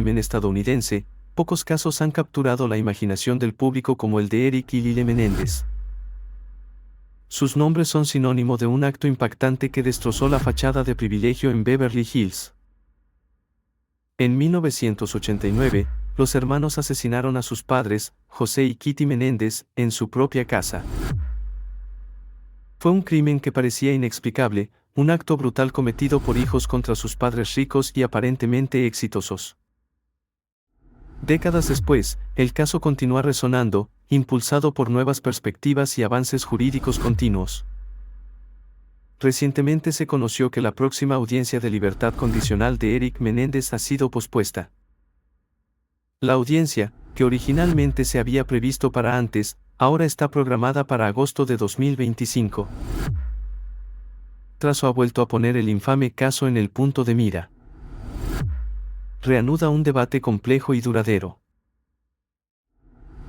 crimen estadounidense, pocos casos han capturado la imaginación del público como el de Eric y Lyle Menéndez. Sus nombres son sinónimo de un acto impactante que destrozó la fachada de privilegio en Beverly Hills. En 1989, los hermanos asesinaron a sus padres, José y Kitty Menéndez, en su propia casa. Fue un crimen que parecía inexplicable, un acto brutal cometido por hijos contra sus padres ricos y aparentemente exitosos. Décadas después, el caso continúa resonando, impulsado por nuevas perspectivas y avances jurídicos continuos. Recientemente se conoció que la próxima audiencia de libertad condicional de Eric Menéndez ha sido pospuesta. La audiencia, que originalmente se había previsto para antes, ahora está programada para agosto de 2025. Trazo ha vuelto a poner el infame caso en el punto de mira. Reanuda un debate complejo y duradero.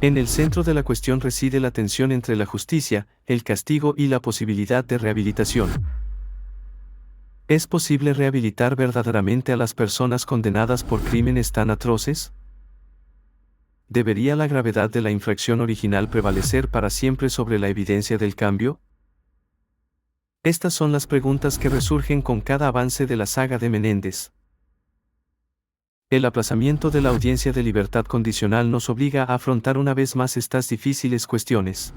En el centro de la cuestión reside la tensión entre la justicia, el castigo y la posibilidad de rehabilitación. ¿Es posible rehabilitar verdaderamente a las personas condenadas por crímenes tan atroces? ¿Debería la gravedad de la infracción original prevalecer para siempre sobre la evidencia del cambio? Estas son las preguntas que resurgen con cada avance de la saga de Menéndez. El aplazamiento de la audiencia de libertad condicional nos obliga a afrontar una vez más estas difíciles cuestiones.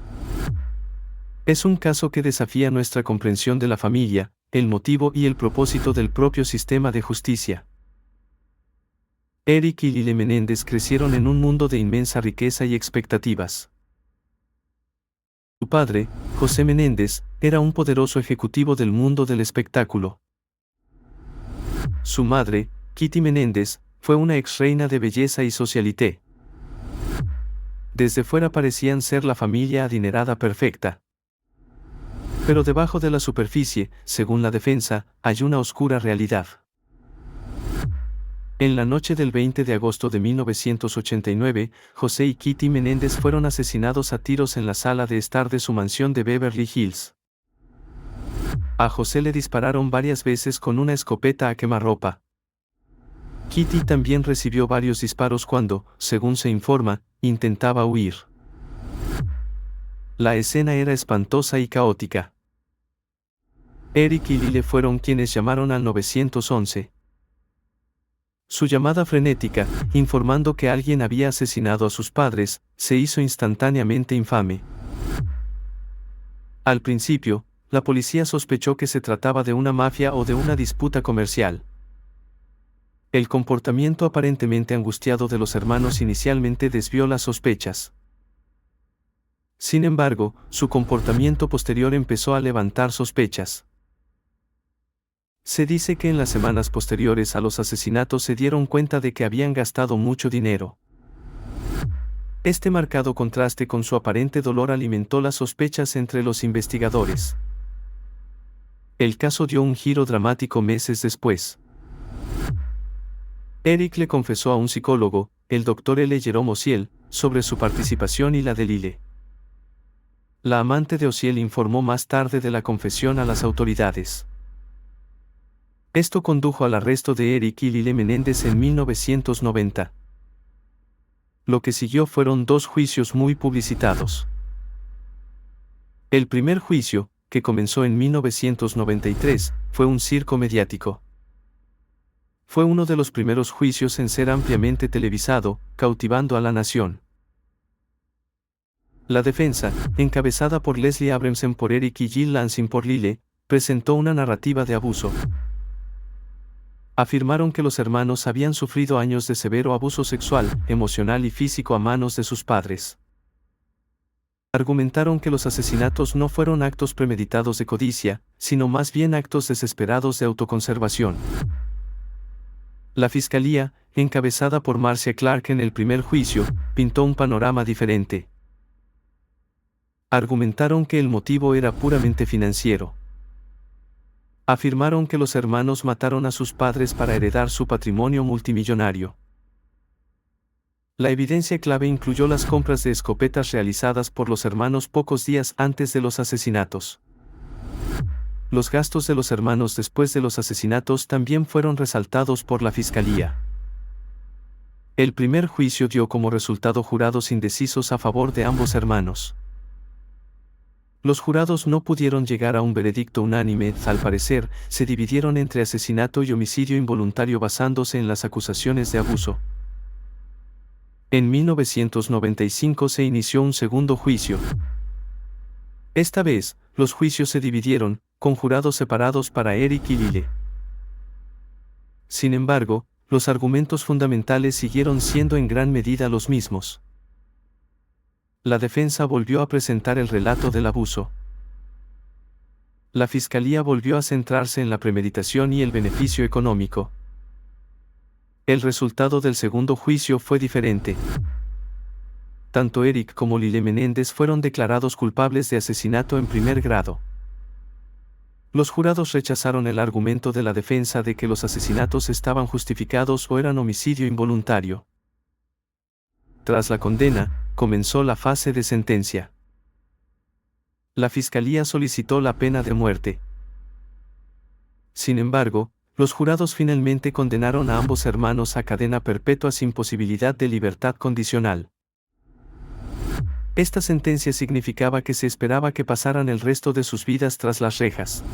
Es un caso que desafía nuestra comprensión de la familia, el motivo y el propósito del propio sistema de justicia. Eric y Lyle Menéndez crecieron en un mundo de inmensa riqueza y expectativas. Su padre, José Menéndez, era un poderoso ejecutivo del mundo del espectáculo. Su madre, Kitty Menéndez, fue una ex-reina de belleza y socialité. Desde fuera parecían ser la familia adinerada perfecta. Pero debajo de la superficie, según la defensa, hay una oscura realidad. En la noche del 20 de agosto de 1989, José y Kitty Menéndez fueron asesinados a tiros en la sala de estar de su mansión de Beverly Hills. A José le dispararon varias veces con una escopeta a quemarropa. Kitty también recibió varios disparos cuando, según se informa, intentaba huir. La escena era espantosa y caótica. Eric y Lyle fueron quienes llamaron al 911. Su llamada frenética, informando que alguien había asesinado a sus padres, se hizo instantáneamente infame. Al principio, la policía sospechó que se trataba de una mafia o de una disputa comercial. El comportamiento aparentemente angustiado de los hermanos inicialmente desvió las sospechas. Sin embargo, su comportamiento posterior empezó a levantar sospechas. Se dice que en las semanas posteriores a los asesinatos se dieron cuenta de que habían gastado mucho dinero. Este marcado contraste con su aparente dolor alimentó las sospechas entre los investigadores. El caso dio un giro dramático meses después. Eric le confesó a un psicólogo, el Dr. L. Jerome Ociel, sobre su participación y la de Lyle. La amante de Ociel informó más tarde de la confesión a las autoridades. Esto condujo al arresto de Eric y Lyle Menéndez en 1990. Lo que siguió fueron dos juicios muy publicitados. El primer juicio, que comenzó en 1993, fue un circo mediático. Fue uno de los primeros juicios en ser ampliamente televisado, cautivando a la nación. La defensa, encabezada por Leslie Abramson por Eric y Jill Lansing por Lyle, presentó una narrativa de abuso. Afirmaron que los hermanos habían sufrido años de severo abuso sexual, emocional y físico a manos de sus padres. Argumentaron que los asesinatos no fueron actos premeditados de codicia, sino más bien actos desesperados de autoconservación. La fiscalía, encabezada por Marcia Clark en el primer juicio, pintó un panorama diferente. Argumentaron que el motivo era puramente financiero. Afirmaron que los hermanos mataron a sus padres para heredar su patrimonio multimillonario. La evidencia clave incluyó las compras de escopetas realizadas por los hermanos pocos días antes de los asesinatos. Los gastos de los hermanos después de los asesinatos también fueron resaltados por la fiscalía. El primer juicio dio como resultado jurados indecisos a favor de ambos hermanos. Los jurados no pudieron llegar a un veredicto unánime, al parecer, se dividieron entre asesinato y homicidio involuntario basándose en las acusaciones de abuso. En 1995 se inició un segundo juicio. Esta vez, los juicios se dividieron, con jurados separados para Eric y Lyle. Sin embargo, los argumentos fundamentales siguieron siendo en gran medida los mismos. La defensa volvió a presentar el relato del abuso. La fiscalía volvió a centrarse en la premeditación y el beneficio económico. El resultado del segundo juicio fue diferente. Tanto Eric como Lyle Menéndez fueron declarados culpables de asesinato en primer grado. Los jurados rechazaron el argumento de la defensa de que los asesinatos estaban justificados o eran homicidio involuntario. Tras la condena, comenzó la fase de sentencia. La fiscalía solicitó la pena de muerte. Sin embargo, los jurados finalmente condenaron a ambos hermanos a cadena perpetua sin posibilidad de libertad condicional. Esta sentencia significaba que se esperaba que pasaran el resto de sus vidas tras las rejas.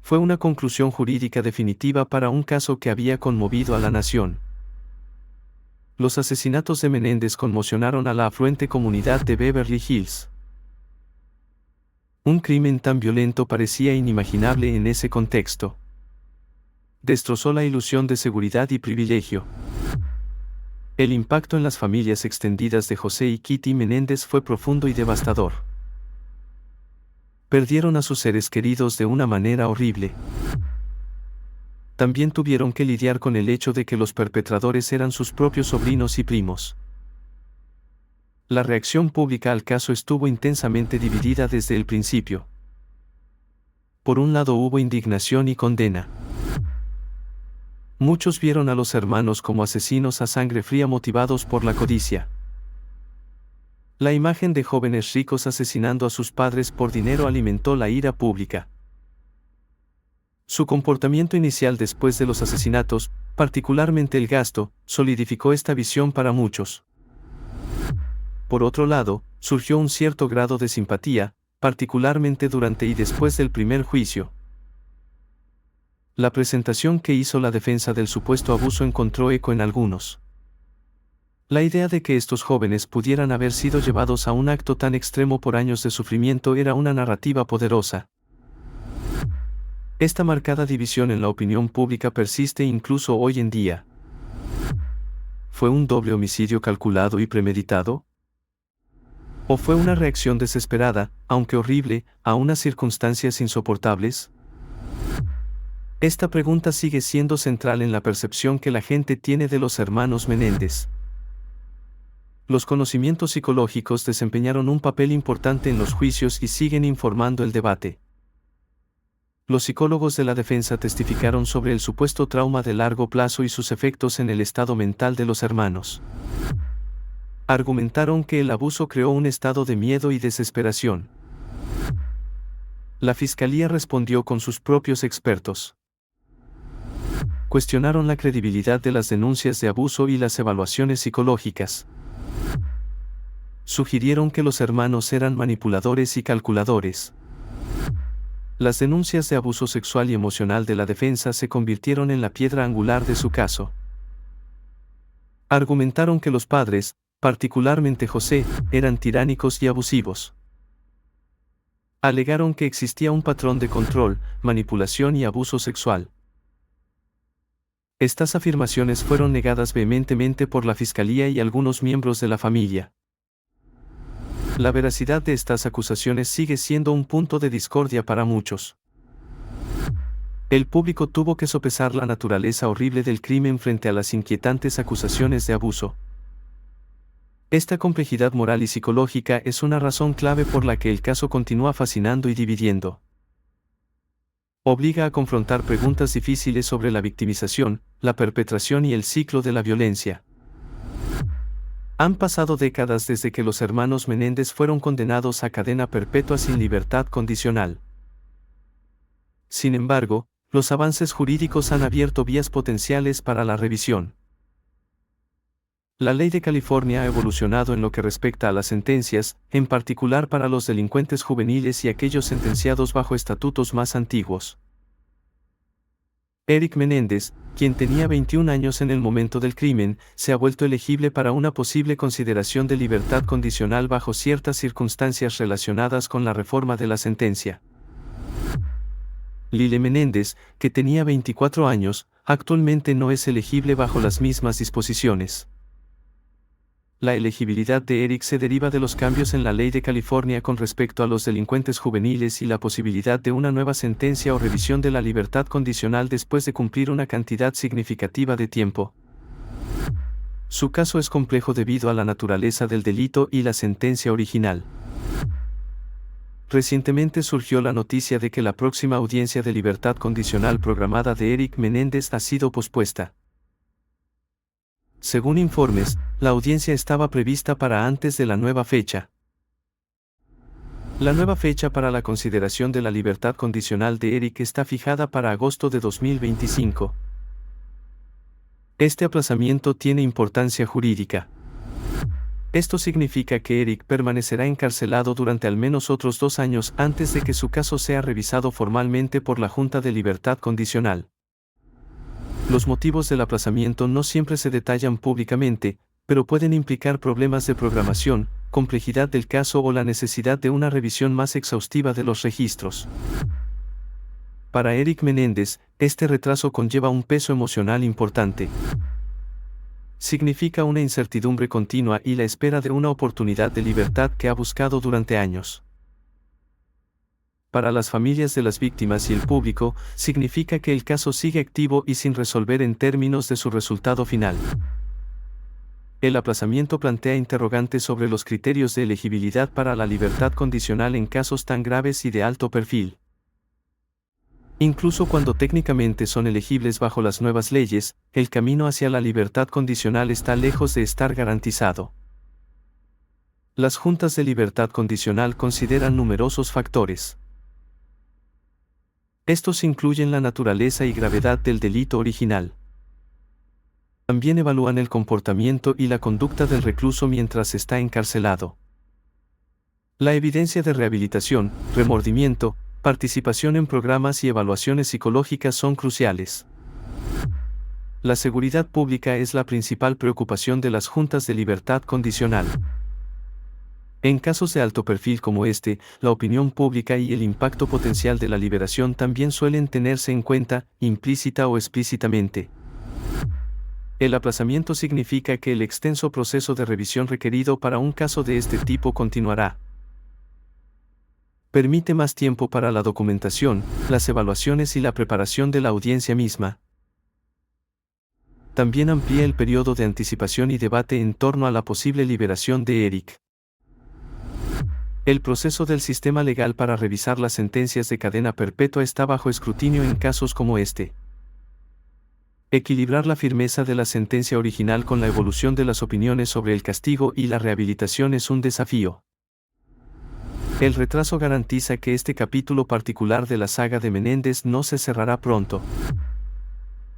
Fue una conclusión jurídica definitiva para un caso que había conmovido a la nación. Los asesinatos de Menéndez conmocionaron a la afluente comunidad de Beverly Hills. Un crimen tan violento parecía inimaginable en ese contexto. Destrozó la ilusión de seguridad y privilegio. El impacto en las familias extendidas de José y Kitty Menéndez fue profundo y devastador. Perdieron a sus seres queridos de una manera horrible. También tuvieron que lidiar con el hecho de que los perpetradores eran sus propios sobrinos y primos. La reacción pública al caso estuvo intensamente dividida desde el principio. Por un lado hubo indignación y condena. Muchos vieron a los hermanos como asesinos a sangre fría motivados por la codicia. La imagen de jóvenes ricos asesinando a sus padres por dinero alimentó la ira pública. Su comportamiento inicial después de los asesinatos, particularmente el gasto, solidificó esta visión para muchos. Por otro lado, surgió un cierto grado de simpatía, particularmente durante y después del primer juicio. La presentación que hizo la defensa del supuesto abuso encontró eco en algunos. La idea de que estos jóvenes pudieran haber sido llevados a un acto tan extremo por años de sufrimiento era una narrativa poderosa. Esta marcada división en la opinión pública persiste incluso hoy en día. ¿Fue un doble homicidio calculado y premeditado? ¿O fue una reacción desesperada, aunque horrible, a unas circunstancias insoportables? Esta pregunta sigue siendo central en la percepción que la gente tiene de los hermanos Menéndez. Los conocimientos psicológicos desempeñaron un papel importante en los juicios y siguen informando el debate. Los psicólogos de la defensa testificaron sobre el supuesto trauma de largo plazo y sus efectos en el estado mental de los hermanos. Argumentaron que el abuso creó un estado de miedo y desesperación. La fiscalía respondió con sus propios expertos. Cuestionaron la credibilidad de las denuncias de abuso y las evaluaciones psicológicas. Sugirieron que los hermanos eran manipuladores y calculadores. Las denuncias de abuso sexual y emocional de la defensa se convirtieron en la piedra angular de su caso. Argumentaron que los padres, particularmente José, eran tiránicos y abusivos. Alegaron que existía un patrón de control, manipulación y abuso sexual. Estas afirmaciones fueron negadas vehementemente por la fiscalía y algunos miembros de la familia. La veracidad de estas acusaciones sigue siendo un punto de discordia para muchos. El público tuvo que sopesar la naturaleza horrible del crimen frente a las inquietantes acusaciones de abuso. Esta complejidad moral y psicológica es una razón clave por la que el caso continúa fascinando y dividiendo. Obliga a confrontar preguntas difíciles sobre la victimización, la perpetración y el ciclo de la violencia. Han pasado décadas desde que los hermanos Menéndez fueron condenados a cadena perpetua sin libertad condicional. Sin embargo, los avances jurídicos han abierto vías potenciales para la revisión. La ley de California ha evolucionado en lo que respecta a las sentencias, en particular para los delincuentes juveniles y aquellos sentenciados bajo estatutos más antiguos. Eric Menéndez, quien tenía 21 años en el momento del crimen, se ha vuelto elegible para una posible consideración de libertad condicional bajo ciertas circunstancias relacionadas con la reforma de la sentencia. Lyle Menéndez, que tenía 24 años, actualmente no es elegible bajo las mismas disposiciones. La elegibilidad de Eric se deriva de los cambios en la ley de California con respecto a los delincuentes juveniles y la posibilidad de una nueva sentencia o revisión de la libertad condicional después de cumplir una cantidad significativa de tiempo. Su caso es complejo debido a la naturaleza del delito y la sentencia original. Recientemente surgió la noticia de que la próxima audiencia de libertad condicional programada de Eric Menéndez ha sido pospuesta. Según informes, la audiencia estaba prevista para antes de la nueva fecha. La nueva fecha para la consideración de la libertad condicional de Eric está fijada para agosto de 2025. Este aplazamiento tiene importancia jurídica. Esto significa que Eric permanecerá encarcelado durante al menos otros 2 años antes de que su caso sea revisado formalmente por la Junta de Libertad Condicional. Los motivos del aplazamiento no siempre se detallan públicamente, pero pueden implicar problemas de programación, complejidad del caso o la necesidad de una revisión más exhaustiva de los registros. Para Eric Menéndez, este retraso conlleva un peso emocional importante. Significa una incertidumbre continua y la espera de una oportunidad de libertad que ha buscado durante años. Para las familias de las víctimas y el público, significa que el caso sigue activo y sin resolver en términos de su resultado final. El aplazamiento plantea interrogantes sobre los criterios de elegibilidad para la libertad condicional en casos tan graves y de alto perfil. Incluso cuando técnicamente son elegibles bajo las nuevas leyes, el camino hacia la libertad condicional está lejos de estar garantizado. Las juntas de libertad condicional consideran numerosos factores. Estos incluyen la naturaleza y gravedad del delito original. También evalúan el comportamiento y la conducta del recluso mientras está encarcelado. La evidencia de rehabilitación, remordimiento, participación en programas y evaluaciones psicológicas son cruciales. La seguridad pública es la principal preocupación de las juntas de libertad condicional. En casos de alto perfil como este, la opinión pública y el impacto potencial de la liberación también suelen tenerse en cuenta, implícita o explícitamente. El aplazamiento significa que el extenso proceso de revisión requerido para un caso de este tipo continuará. Permite más tiempo para la documentación, las evaluaciones y la preparación de la audiencia misma. También amplía el periodo de anticipación y debate en torno a la posible liberación de Eric. El proceso del sistema legal para revisar las sentencias de cadena perpetua está bajo escrutinio en casos como este. Equilibrar la firmeza de la sentencia original con la evolución de las opiniones sobre el castigo y la rehabilitación es un desafío. El retraso garantiza que este capítulo particular de la saga de Menéndez no se cerrará pronto.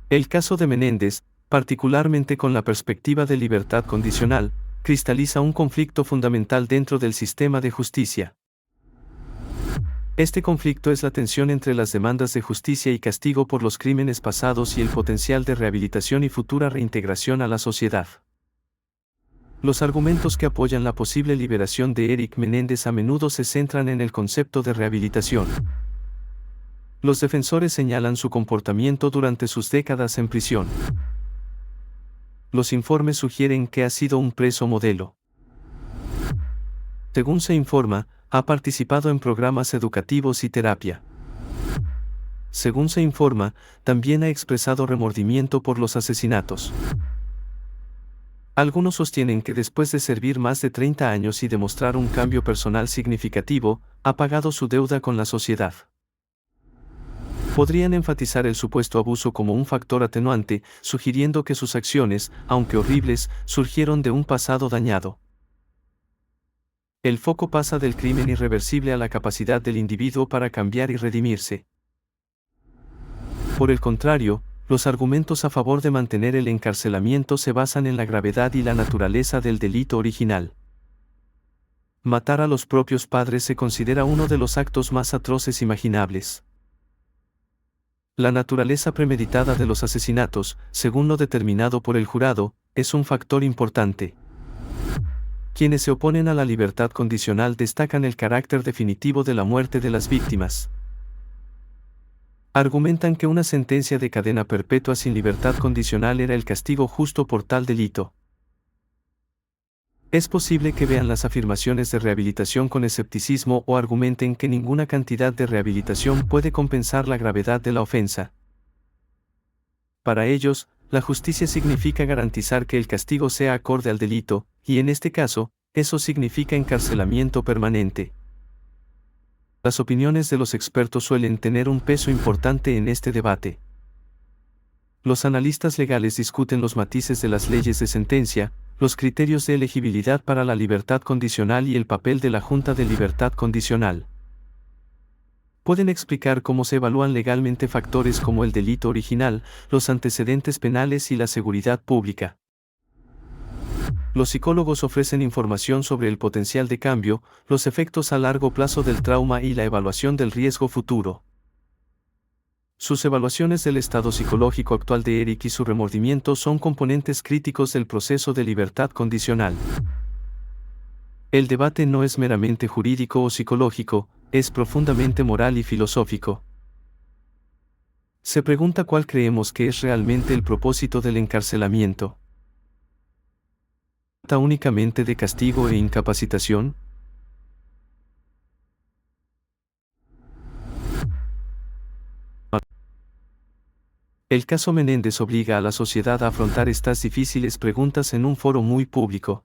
El caso de Menéndez, particularmente con la perspectiva de libertad condicional, cristaliza un conflicto fundamental dentro del sistema de justicia. Este conflicto es la tensión entre las demandas de justicia y castigo por los crímenes pasados y el potencial de rehabilitación y futura reintegración a la sociedad. Los argumentos que apoyan la posible liberación de Eric Menéndez a menudo se centran en el concepto de rehabilitación. Los defensores señalan su comportamiento durante sus décadas en prisión. Los informes sugieren que ha sido un preso modelo. Según se informa, ha participado en programas educativos y terapia. Según se informa, también ha expresado remordimiento por los asesinatos. Algunos sostienen que después de servir más de 30 años y demostrar un cambio personal significativo, ha pagado su deuda con la sociedad. Podrían enfatizar el supuesto abuso como un factor atenuante, sugiriendo que sus acciones, aunque horribles, surgieron de un pasado dañado. El foco pasa del crimen irreversible a la capacidad del individuo para cambiar y redimirse. Por el contrario, los argumentos a favor de mantener el encarcelamiento se basan en la gravedad y la naturaleza del delito original. Matar a los propios padres se considera uno de los actos más atroces imaginables. La naturaleza premeditada de los asesinatos, según lo determinado por el jurado, es un factor importante. Quienes se oponen a la libertad condicional destacan el carácter definitivo de la muerte de las víctimas. Argumentan que una sentencia de cadena perpetua sin libertad condicional era el castigo justo por tal delito. Es posible que vean las afirmaciones de rehabilitación con escepticismo o argumenten que ninguna cantidad de rehabilitación puede compensar la gravedad de la ofensa. Para ellos, la justicia significa garantizar que el castigo sea acorde al delito, y en este caso, eso significa encarcelamiento permanente. Las opiniones de los expertos suelen tener un peso importante en este debate. Los analistas legales discuten los matices de las leyes de sentencia, los criterios de elegibilidad para la libertad condicional y el papel de la Junta de Libertad Condicional. Pueden explicar cómo se evalúan legalmente factores como el delito original, los antecedentes penales y la seguridad pública. Los psicólogos ofrecen información sobre el potencial de cambio, los efectos a largo plazo del trauma y la evaluación del riesgo futuro. Sus evaluaciones del estado psicológico actual de Eric y su remordimiento son componentes críticos del proceso de libertad condicional. El debate no es meramente jurídico o psicológico, es profundamente moral y filosófico. Se pregunta cuál creemos que es realmente el propósito del encarcelamiento. ¿Se trata únicamente de castigo e incapacitación? El caso Menéndez obliga a la sociedad a afrontar estas difíciles preguntas en un foro muy público.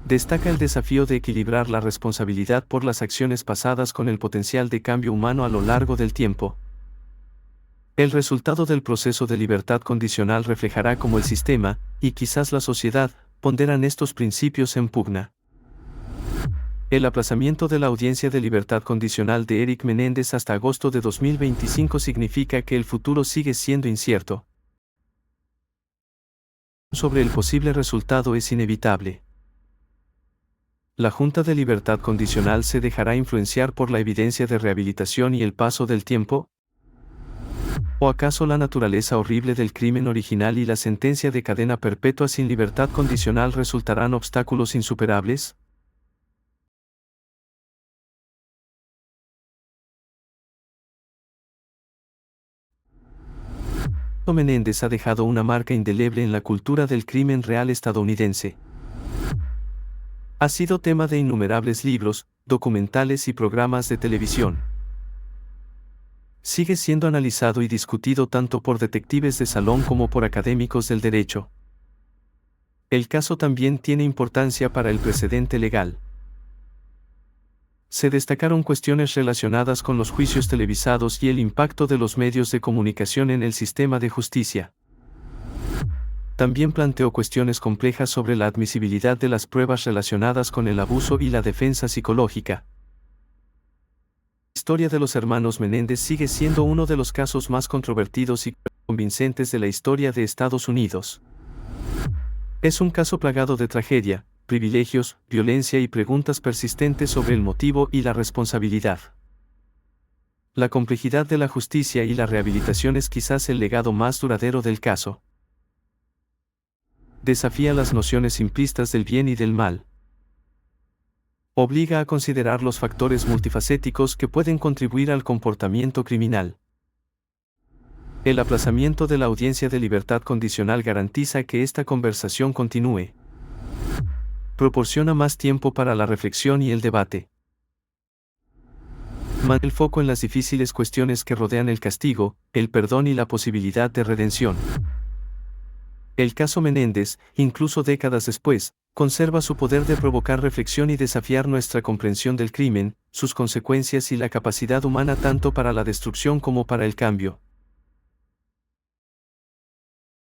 Destaca el desafío de equilibrar la responsabilidad por las acciones pasadas con el potencial de cambio humano a lo largo del tiempo. El resultado del proceso de libertad condicional reflejará cómo el sistema, y quizás la sociedad, ponderan estos principios en pugna. El aplazamiento de la audiencia de libertad condicional de Eric Menéndez hasta agosto de 2025 significa que el futuro sigue siendo incierto. Sobre el posible resultado es inevitable. ¿La Junta de Libertad Condicional se dejará influenciar por la evidencia de rehabilitación y el paso del tiempo? ¿O acaso la naturaleza horrible del crimen original y la sentencia de cadena perpetua sin libertad condicional resultarán obstáculos insuperables? Menéndez ha dejado una marca indeleble en la cultura del crimen real estadounidense. Ha sido tema de innumerables libros, documentales y programas de televisión. Sigue siendo analizado y discutido tanto por detectives de salón como por académicos del derecho. El caso también tiene importancia para el precedente legal. Se destacaron cuestiones relacionadas con los juicios televisados y el impacto de los medios de comunicación en el sistema de justicia. También planteó cuestiones complejas sobre la admisibilidad de las pruebas relacionadas con el abuso y la defensa psicológica. La historia de los hermanos Menéndez sigue siendo uno de los casos más controvertidos y convincentes de la historia de Estados Unidos. Es un caso plagado de tragedia, privilegios, violencia y preguntas persistentes sobre el motivo y la responsabilidad. La complejidad de la justicia y la rehabilitación es quizás el legado más duradero del caso. Desafía las nociones simplistas del bien y del mal. Obliga a considerar los factores multifacéticos que pueden contribuir al comportamiento criminal. El aplazamiento de la audiencia de libertad condicional garantiza que esta conversación continúe. Proporciona más tiempo para la reflexión y el debate. Mantiene el foco en las difíciles cuestiones que rodean el castigo, el perdón y la posibilidad de redención. El caso Menéndez, incluso décadas después, conserva su poder de provocar reflexión y desafiar nuestra comprensión del crimen, sus consecuencias y la capacidad humana tanto para la destrucción como para el cambio.